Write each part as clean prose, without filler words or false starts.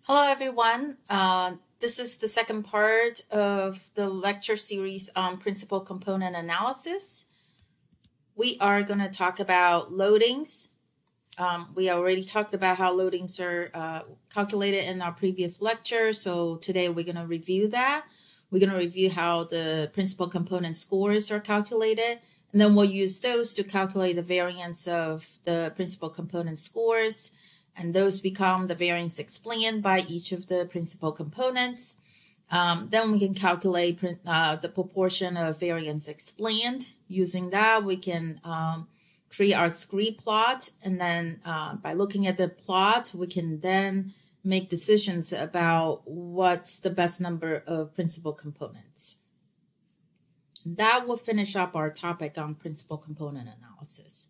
Hello, everyone. This is the second part of the lecture series on principal component analysis. We are going to talk about loadings. We already talked about how loadings are calculated in our previous lecture, so today we're going to review that. We're going to review how the principal component scores are calculated, and then we'll use those to calculate the variance of the principal component scores. And those become the variance explained by each of the principal components. Then we can calculate the proportion of variance explained. Using that, we can create our scree plot. And then by looking at the plot, we can then make decisions about what's the best number of principal components. That will finish up our topic on principal component analysis.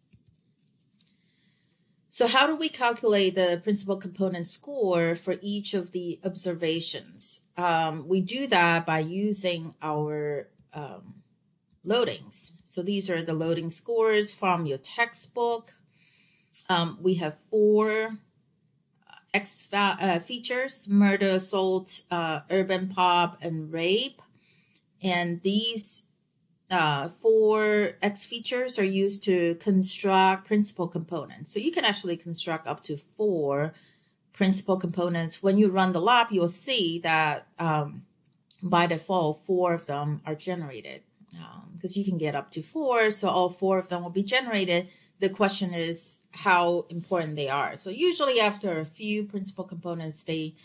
So how do we calculate the principal component score for each of the observations? We do that by using our loadings. So these are the loading scores from your textbook. We have 4 X features: murder, assault, urban pop, and rape. And these 4 X features are used to construct principal components. So you can actually construct up to 4 principal components. When you run the lab, you'll see that by default, 4 of them are generated because you can get up to 4. So all 4 of them will be generated. The question is how important they are. So usually after a few principal components, the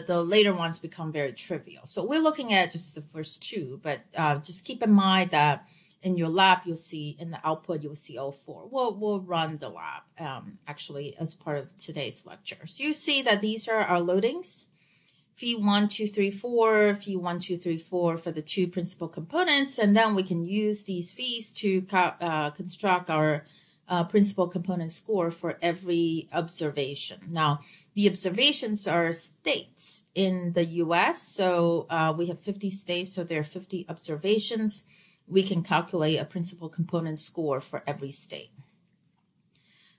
later ones become very trivial. So we're looking at just the first 2, but just keep in mind that in your lab, you'll see in the output, you'll see all 4. We'll run the lab actually as part of today's lecture. So you see that these are our loadings. Phi 1, 2, 3, 4, Phi 1, 2, 3, 4 for the 2 principal components. And then we can use these Phis to construct our principal component score for every observation. Now, the observations are states in the US. So we have 50 states, so there are 50 observations. We can calculate a principal component score for every state.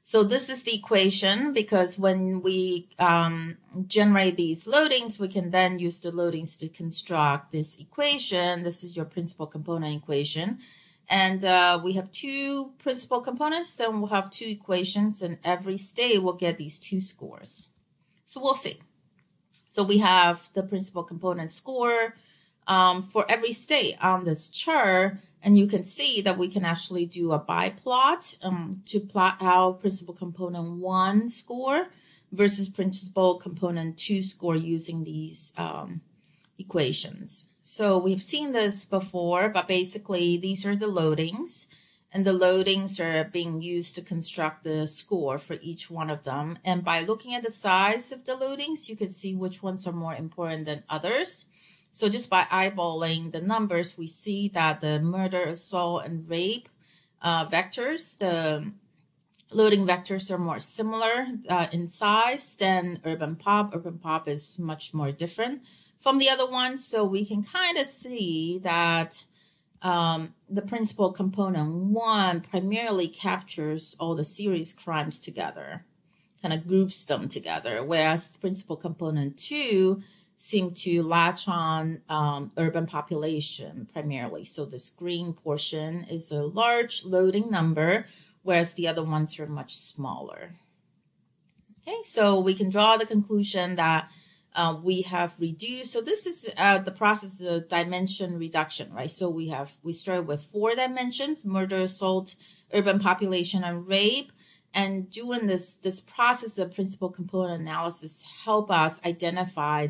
So this is the equation, because when we generate these loadings, we can then use the loadings to construct this equation. This is your principal component equation. And we have 2 principal components, then we'll have 2 equations, and every state will get these 2 scores. So we'll see. So we have the principal component score for every state on this chart, and you can see that we can actually do a biplot to plot out principal component 1 score versus principal component 2 score using these equations. So we've seen this before, but basically these are the loadings, and the loadings are being used to construct the score for each one of them. And by looking at the size of the loadings, you can see which ones are more important than others. So just by eyeballing the numbers, we see that the murder, assault, and rape vectors, the loading vectors are more similar in size than urban pop. Urban pop is much more different from the other ones. So we can kind of see that the principal component 1 primarily captures all the serious crimes together, kind of groups them together, whereas the principal component 2 seem to latch on urban population primarily. So this green portion is a large loading number, whereas the other ones are much smaller. Okay, so we can draw the conclusion that we have reduced. So this is the process of dimension reduction, right? So we started with 4 dimensions: murder, assault, urban population, and rape. And doing this process of principal component analysis help us identify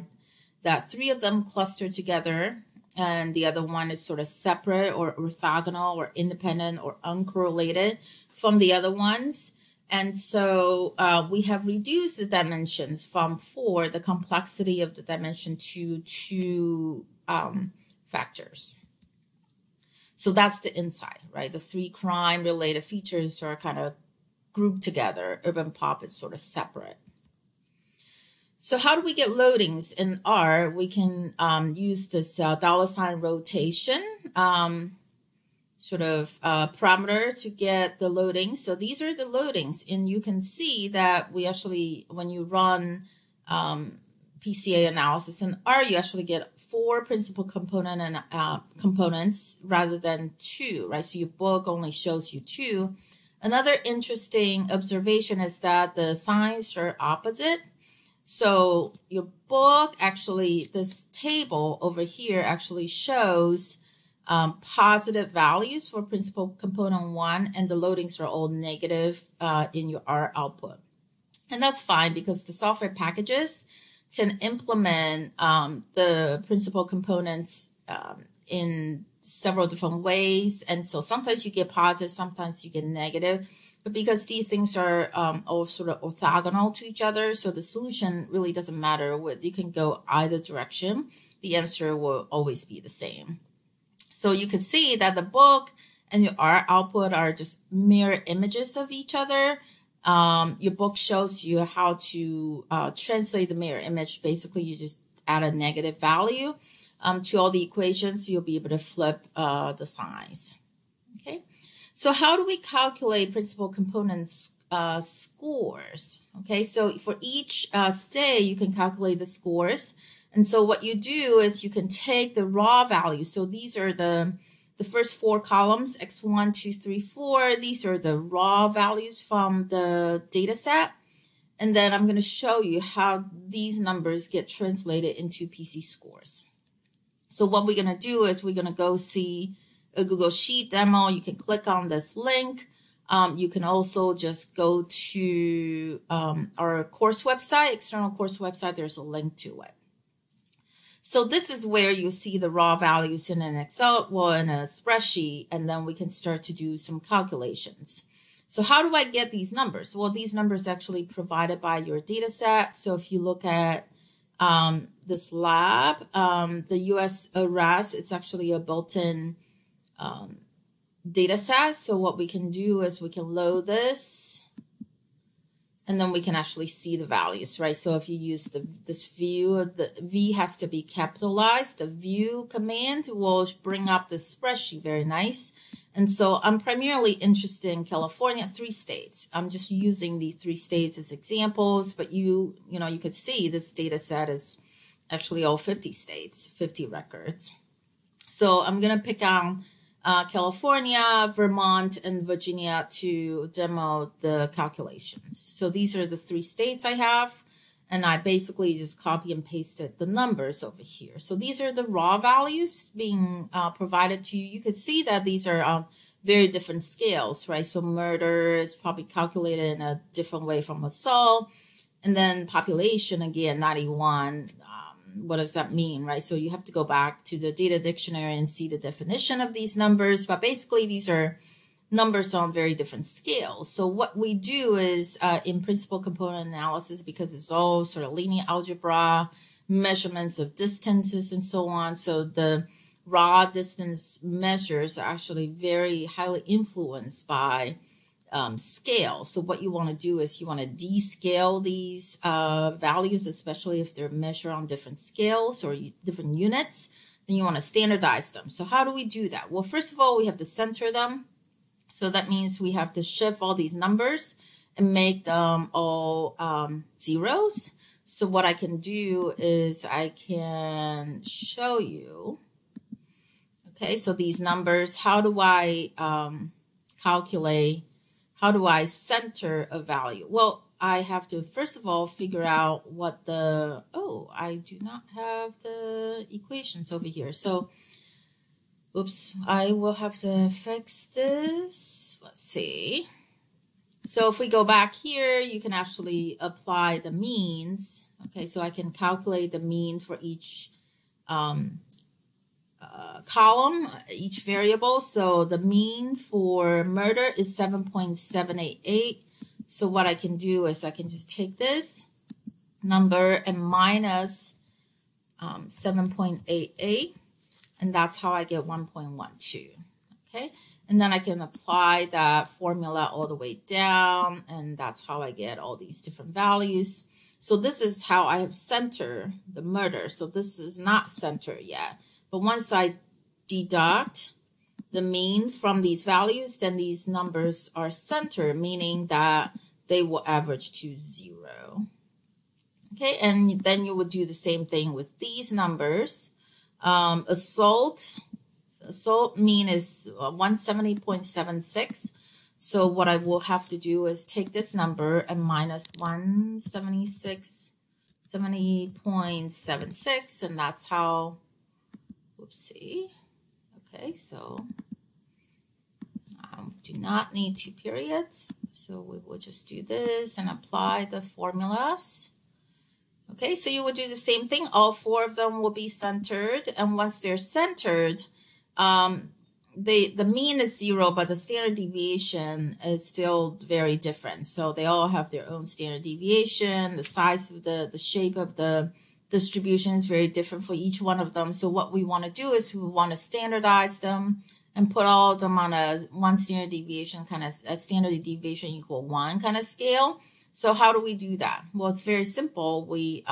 that 3 of them cluster together, and the other one is sort of separate or orthogonal or independent or uncorrelated from the other ones. And so we have reduced the dimensions from 4, the complexity of the dimension, to 2 factors. So that's the insight, right? The 3 crime-related features are kind of grouped together. Urban pop is sort of separate. So how do we get loadings in R? We can use this $ rotation sort of parameter to get the loadings. So these are the loadings, and you can see that we actually, when you run PCA analysis. In R, you actually get 4 principal component and components rather than 2, right? So your book only shows you 2. Another interesting observation is that the signs are opposite. So your book actually, this table over here actually shows positive values for principal component 1, and the loadings are all negative in your R output. And that's fine because the software packages can implement the principal components in several different ways. And so sometimes you get positive, sometimes you get negative. But because these things are all sort of orthogonal to each other, so the solution really doesn't matter. You can go either direction. The answer will always be the same. So you can see that the book and your R output are just mirror images of each other. Your book shows you how to translate the mirror image. Basically, you just add a negative value to all the equations. You'll be able to flip the signs. Okay, so how do we calculate principal components scores? Okay, so for each stay, you can calculate the scores. And so what you do is you can take the raw value. So these are the first 4 columns, x1, 2, 3, 4. These are the raw values from the data set. And then I'm going to show you how these numbers get translated into PC scores. So what we're going to do is we're going to go see a Google Sheet demo. You can click on this link. You can also just go to our course website, external course website. There's a link to it. So this is where you see the raw values in an Excel, well, in a spreadsheet, and then we can start to do some calculations. So how do I get these numbers? Well, these numbers actually provided by your data set. So if you look at this lab, the US RAS, it's actually a built-in data set. So what we can do is we can load this, and then we can actually see the values, right? So if you use this view, the V has to be capitalized. The view command will bring up this spreadsheet, very nice. And so I'm primarily interested in California, 3 states. I'm just using the 3 states as examples, but you could see this data set is actually all 50 states, 50 records. So I'm gonna pick on California, Vermont, and Virginia to demo the calculations. So these are the 3 states I have, and I basically just copy and pasted the numbers over here. So these are the raw values being provided to you. You could see that these are very different scales, right? So murder is probably calculated in a different way from assault. And then population, again, 91. What does that mean, right? So you have to go back to the data dictionary and see the definition of these numbers. But basically, these are numbers on very different scales. So what we do is in principal component analysis, because it's all sort of linear algebra, measurements of distances and so on. So the raw distance measures are actually very highly influenced by scale. So what you want to do is you want to descale these values, especially if they're measured on different scales or different units. Then you want to standardize them. So how do we do that? Well, first of all, we have to center them. So that means we have to shift all these numbers and make them all zeros. So what I can do is I can show you. Okay, so these numbers, how do I calculate? How do I center a value? Well, I have to, first of all, figure out what I do not have the equations over here. So, oops, I will have to fix this. Let's see. So if we go back here, you can actually apply the means. Okay, so I can calculate the mean for each column, each variable. So the mean for murder is 7.788. So what I can do is I can just take this number and minus 7.88, and that's how I get 1.12. Okay, and then I can apply that formula all the way down, and that's how I get all these different values. So this is how I have centered the murder. So this is not centered yet. But once I deduct the mean from these values, then these numbers are centered, meaning that they will average to 0. Okay, and then you would do the same thing with these numbers. Assault mean is 170.76. So what I will have to do is take this number and minus 170.76, and that's how, whoopsie. Okay, so do not need 2 periods. So we will just do this and apply the formulas. Okay, so you will do the same thing. All 4 of them will be centered. And once they're centered, the mean is 0, but the standard deviation is still very different. So they all have their own standard deviation. The size of the shape of the distribution is very different for each one of them. So what we want to do is we want to standardize them and put all of them on a standard deviation equal 1 kind of scale. So how do we do that? Well, it's very simple. We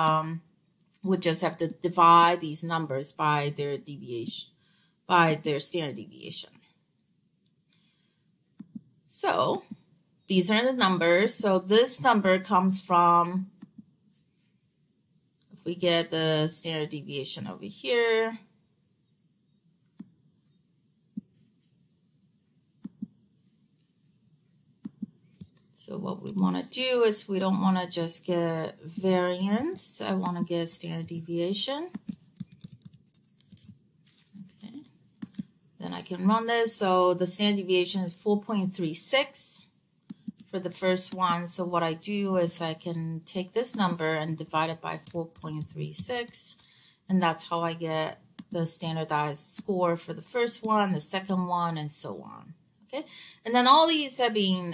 would just have to divide these numbers by their deviation, by their standard deviation. So these are the numbers. So this number comes from, if we get the standard deviation over here, so what we want to do is we don't want to just get variance. I want to get standard deviation. Okay. Then I can run this. So the standard deviation is 4.36 for the first one. So what I do is I can take this number and divide it by 4.36. And that's how I get the standardized score for the first one, the second one, and so on. Okay, and then all these have been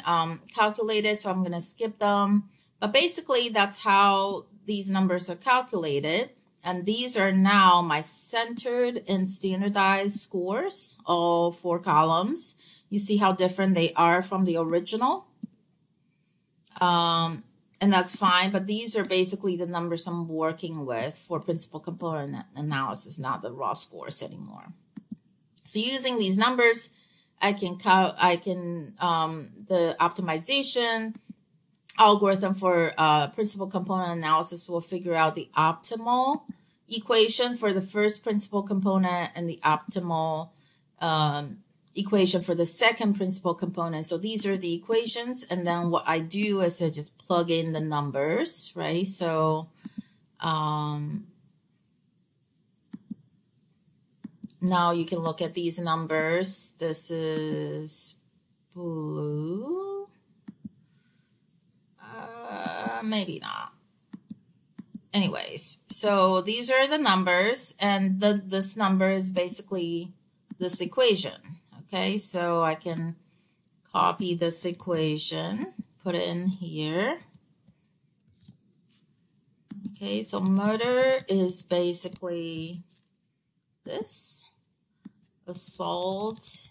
calculated, so I'm going to skip them. But basically, that's how these numbers are calculated. And these are now my centered and standardized scores, all 4 columns. You see how different they are from the original. And that's fine, but these are basically the numbers I'm working with for principal component analysis, not the raw scores anymore. So using these numbers, the optimization algorithm for principal component analysis will figure out the optimal equation for the first principal component and the optimal equation for the second principal component. So these are the equations. And then what I do is I just plug in the numbers, right? So now you can look at these numbers. This is blue. Maybe not. Anyways, so these are the numbers, and this number is basically this equation. Okay, so I can copy this equation, put it in here. Okay, so murder is basically this. Assault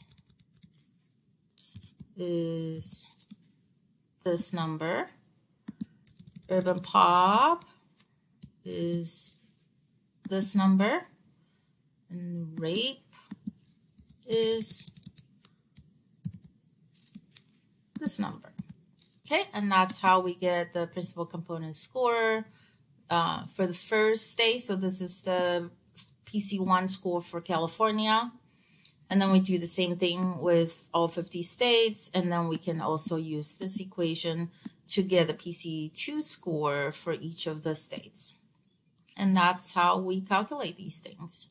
is this number. Urban pop is this number. And rape is this number. Okay, and that's how we get the principal component score for the first state. So this is the PC1 score for California. And then we do the same thing with all 50 states. And then we can also use this equation to get a PC2 score for each of the states. And that's how we calculate these things.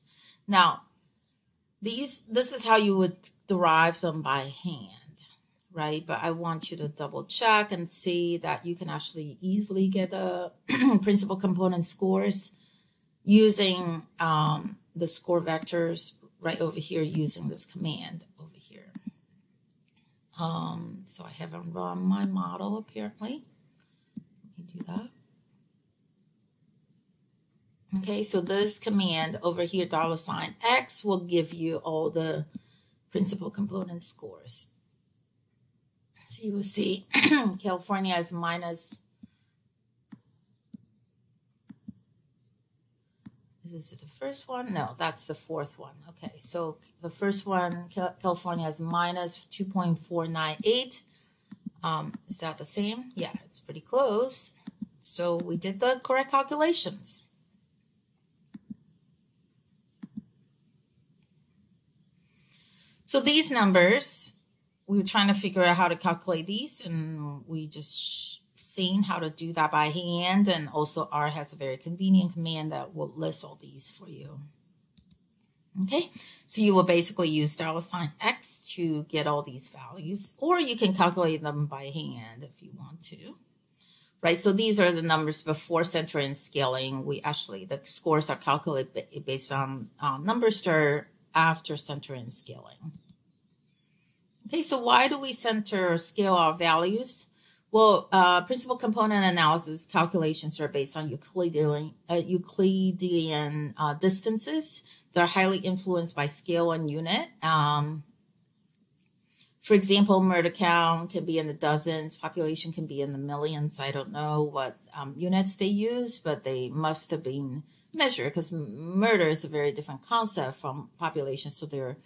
Now, this is how you would derive them by hand, right? But I want you to double check and see that you can actually easily get the principal component scores using the score vectors right over here using this command over here. So I haven't run my model apparently. Let me do that. Okay, so this command over here, $X, will give you all the principal component scores. So you will see California is minus. Is it the first one? No, that's the fourth one. Okay, so the first one, California is minus 2.498. Is that the same? Yeah, it's pretty close. So we did the correct calculations. So these numbers, we were trying to figure out how to calculate these, and we just seen how to do that by hand. And also R has a very convenient command that will list all these for you. Okay, so you will basically use $X to get all these values, or you can calculate them by hand if you want to. Right, so these are the numbers before center and scaling. The scores are calculated based on numbers that are after center and scaling. Okay, so why do we center or scale our values? Well, principal component analysis calculations are based on Euclidean distances. They're highly influenced by scale and unit. For example, murder count can be in the dozens, population can be in the millions. I don't know what units they use, but they must have been measured because murder is a very different concept from population. So they're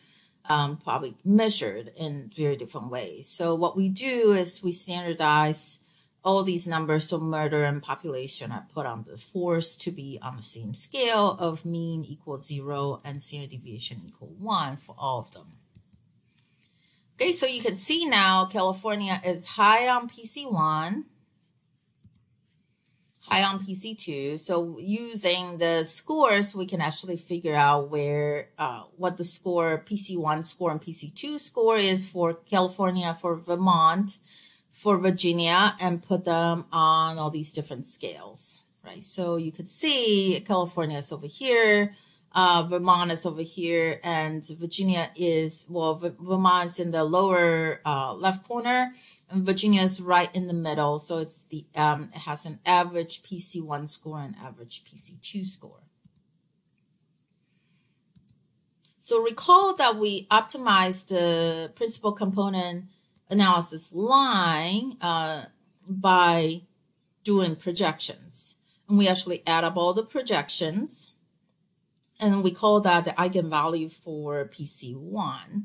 probably measured in very different ways. So what we do is we standardize all these numbers. So murder and population are put on the force to be on the same scale of mean equals 0 and standard deviation equal 1 for all of them. Okay, so you can see now California is high on PC1, high on PC2. So using the scores, we can actually figure out where what the score, PC1 score and PC2 score is for California, for Vermont, for Virginia, and put them on all these different scales, right? So you could see California is over here. Vermont is over here, and Virginia is, well, Vermont's in the lower left corner, and Virginia is right in the middle. So it's it has an average PC1 score and average PC2 score. So recall that we optimized the principal component analysis line by doing projections, and we actually add up all the projections. And we call that the eigenvalue for PC1.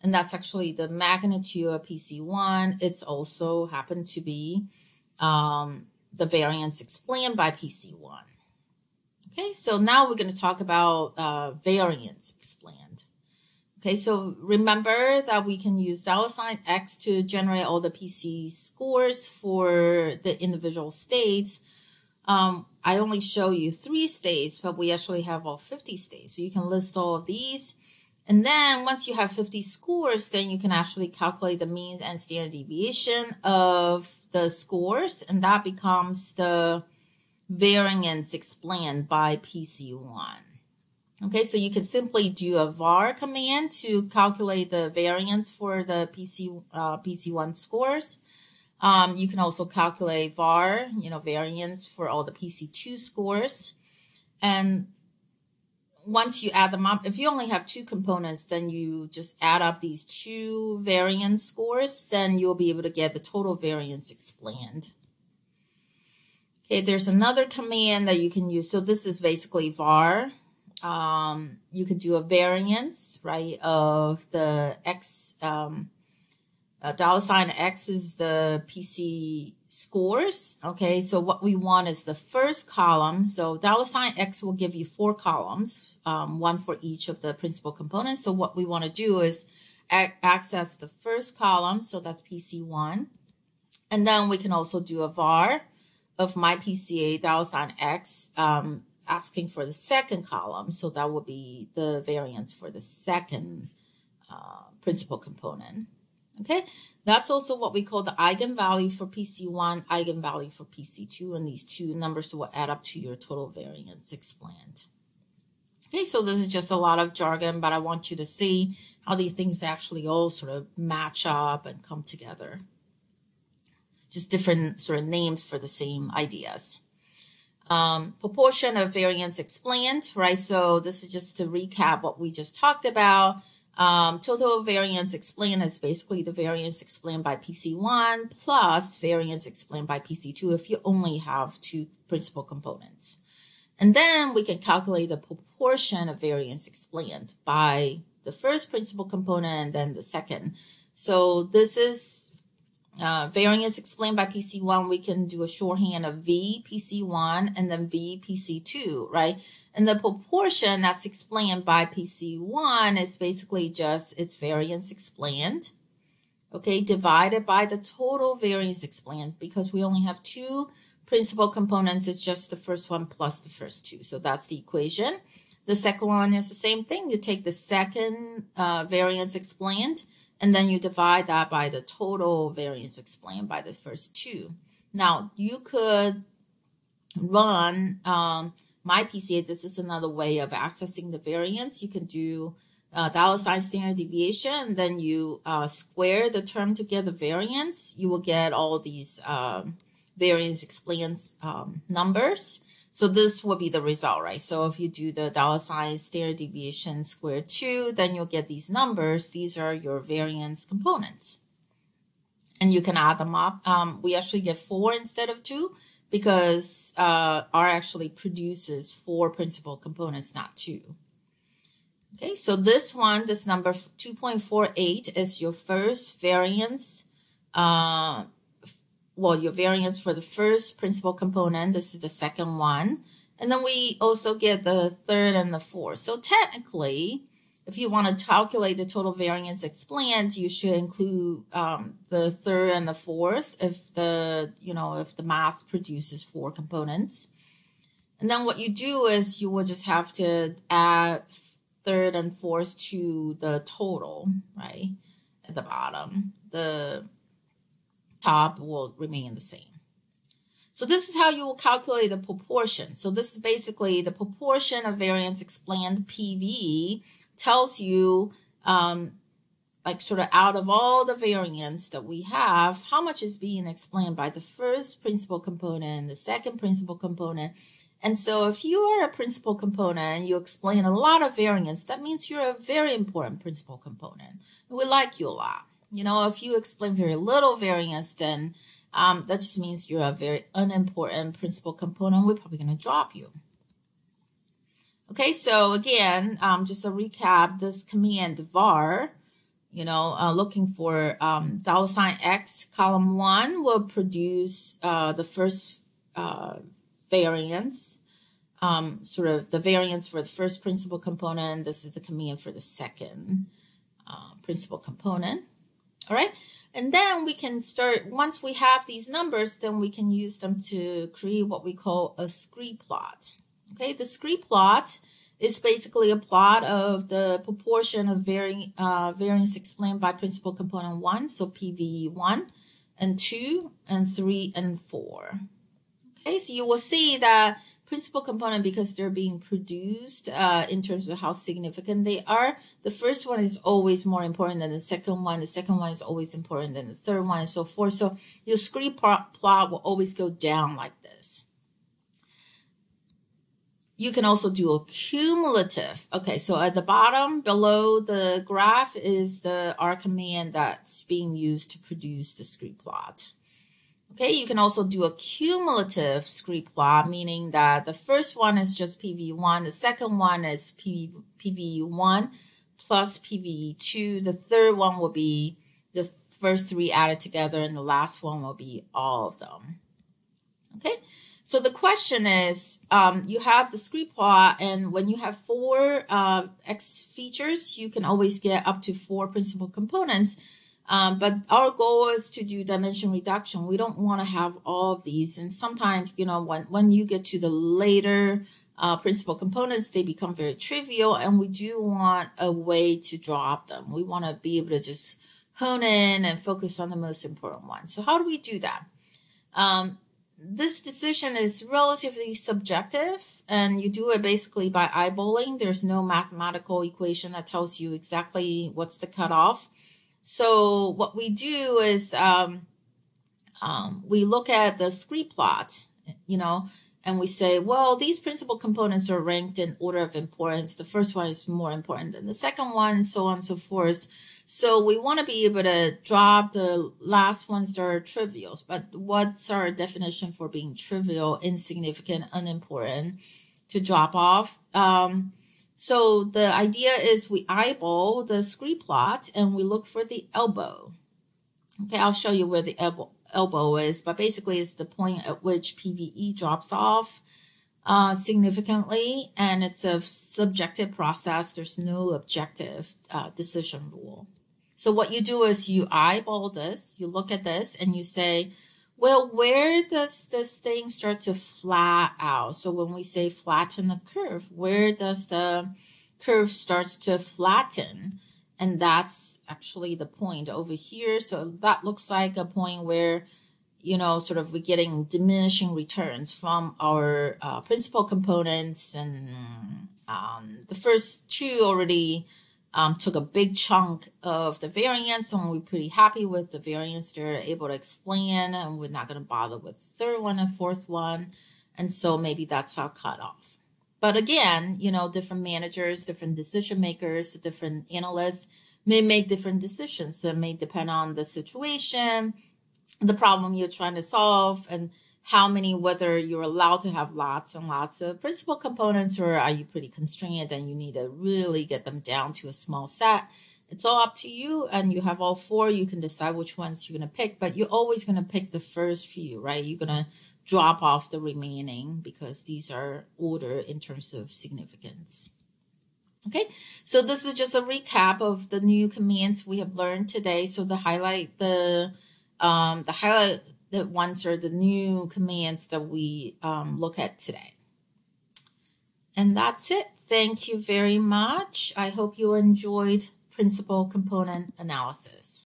And that's actually the magnitude of PC1. It's also happened to be the variance explained by PC1. Okay, so now we're going to talk about variance explained. Okay, so remember that we can use $X to generate all the PC scores for the individual states. I only show you 3 states, but we actually have all 50 states. So you can list all of these. And then once you have 50 scores, then you can actually calculate the mean and standard deviation of the scores. And that becomes the variance explained by PC1. Okay, so you can simply do a var command to calculate the variance for the PC1 scores. You can also calculate var, variance for all the PC2 scores. And once you add them up, if you only have 2 components, then you just add up these 2 variance scores, then you'll be able to get the total variance explained. Okay, there's another command that you can use. So this is basically var. You could do a variance, right, of the X, $X is the PC scores. Okay, so what we want is the first column. So $X will give you 4 columns, 1 for each of the principal components. So what we want to do is access the first column. So that's PC1. And then we can also do a var of my PCA $X, asking for the second column. So that would be the variance for the second principal component. Okay, that's also what we call the eigenvalue for PC1, eigenvalue for PC2, and these 2 numbers will add up to your total variance explained. Okay, so this is just a lot of jargon, but I want you to see how these things actually all sort of match up and come together. Just different sort of names for the same ideas. Proportion of variance explained, right? So this is just to recap what we just talked about. Total variance explained is basically the variance explained by PC1 plus variance explained by PC2 if you only have 2 principal components. And then we can calculate the proportion of variance explained by the first principal component and then the second. So this is variance explained by PC1, we can do a shorthand of V PC1 and then V PC2, right? And the proportion that's explained by PC1 is basically just its variance explained, okay, divided by the total variance explained, because we only have two principal components. It's just the first one plus the first two. So that's the equation. The second one is the same thing. You take the second variance explained, and then you divide that by the total variance explained by the first two. Now, you could run my PCA. This is another way of accessing the variance. You can do $ standard deviation, and then you square the term to get the variance. You will get all these variance explained numbers. So this will be the result, right? So if you do the $ standard deviation squared 2, then you'll get these numbers. These are your variance components. And you can add them up. We actually get 4 instead of 2 because R actually produces 4 principal components, not 2. Okay, so this one, this number 2.48 is your first variance. Your variance for the first principal component. This is the second one. And then we also get the third and the fourth. So technically, if you want to calculate the total variance explained, you should include the third and the fourth if the math produces 4 components. And then what you do is you will just have to add third and fourth to the total, right? At the bottom, the top will remain the same. So this is how you will calculate the proportion. So this is basically the proportion of variance explained PV tells you like sort of out of all the variance that we have, how much is being explained by the first principal component, the second principal component. And so if you are a principal component and you explain a lot of variance, that means you're a very important principal component. And we like you a lot. You know, if you explain very little variance, then that just means you're a very unimportant principal component. We're probably going to drop you. Okay, so again, just a recap, this command var, looking for $X column 1 will produce the first variance, sort of the variance for the first principal component. This is the command for the second principal component. All right, and then we can start, once we have these numbers, then we can use them to create what we call a scree plot. Okay, the scree plot is basically a plot of the proportion of variance explained by principal component 1, so PV1, and 2, and 3, and 4. Okay, so you will see that principal component, because they're being produced in terms of how significant they are, the first one is always more important than the second one is always important than the third one, and so forth. So your scree plot will always go down like this. You can also do a cumulative. Okay, so at the bottom below the graph is the R command that's being used to produce the scree plot. Okay, you can also do a cumulative scree plot, meaning that the first one is just PV1, the second one is PV1 plus PV2, the third one will be the first 3 added together, and the last one will be all of them. Okay, so the question is, you have the scree plot, and when you have 4 X features, you can always get up to 4 principal components. But our goal is to do dimension reduction. We don't want to have all of these. And sometimes, when you get to the later principal components, they become very trivial, and we do want a way to drop them. We want to be able to just hone in and focus on the most important ones. So how do we do that? This decision is relatively subjective, and you do it basically by eyeballing. There's no mathematical equation that tells you exactly what's the cutoff. So what we do is we look at the scree plot, and we say, well, these principal components are ranked in order of importance. The first one is more important than the second one, and so on and so forth. So we want to be able to drop the last ones that are trivials. But what's our definition for being trivial, insignificant, unimportant to drop off? So the idea is we eyeball the scree plot and we look for the elbow. Okay, I'll show you where the elbow is, but basically it's the point at which PVE drops off significantly, and it's a subjective process. There's no objective decision rule. So what you do is you eyeball this, you look at this, and you say, well, where does this thing start to flat out? So when we say flatten the curve, where does the curve starts to flatten? And that's actually the point over here. So that looks like a point where, you know, sort of we're getting diminishing returns from our principal components. And the first two already took a big chunk of the variance, and we're pretty happy with the variance they're able to explain, and we're not going to bother with the third one and fourth one. And so maybe that's our cutoff. But again, you know, different managers, different decision makers, different analysts may make different decisions. That may depend on the situation, the problem you're trying to solve, and how many, whether you're allowed to have lots and lots of principal components, or are you pretty constrained and you need to really get them down to a small set. It's all up to you, and you have all four. You can decide which ones you're going to pick, but you're always going to pick the first few, right? You're going to drop off the remaining because these are order in terms of significance. Okay, so this is just a recap of the new commands we have learned today. So the highlighted ones are the new commands that we look at today. And that's it. Thank you very much. I hope you enjoyed principal component analysis.